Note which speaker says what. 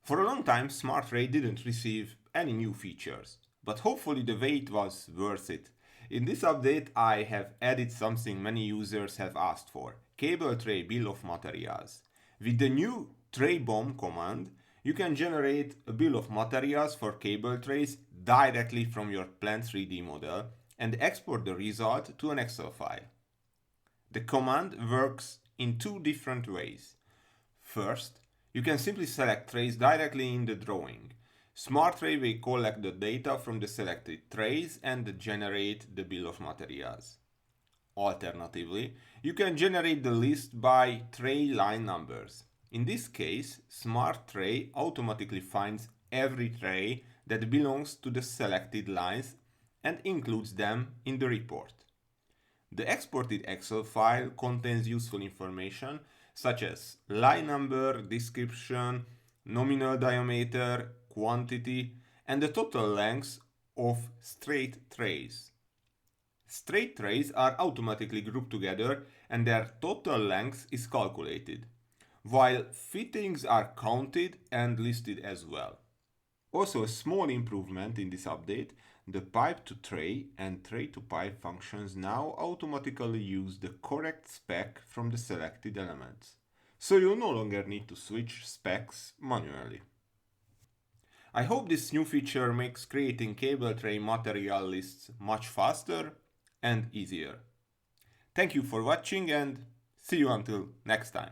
Speaker 1: For a long time, Smart Tray didn't receive any new features, but hopefully the wait was worth it. In this update, I have added something many users have asked for: cable tray bill of materials. With the new Tray BOM command, you can generate a bill of materials for cable trays directly from your Plant 3D model and export the result to an Excel file. The command works in two different ways. First, you can simply select trays directly in the drawing. Smart Tray will collect the data from the selected trays and generate the bill of materials. Alternatively, you can generate the list by tray line numbers. In this case, Smart Tray automatically finds every tray that belongs to the selected lines and includes them in the report. The exported Excel file contains useful information such as line number, description, nominal diameter, quantity, and the total length of straight trays. Straight trays are automatically grouped together and their total length is calculated, while fittings are counted and listed as well. Also, a small improvement in this update: the pipe to tray and tray to pipe functions now automatically use the correct spec from the selected elements, so you no longer need to switch specs manually. I hope this new feature makes creating cable tray material lists much faster and easier. Thank you for watching and see you until next time.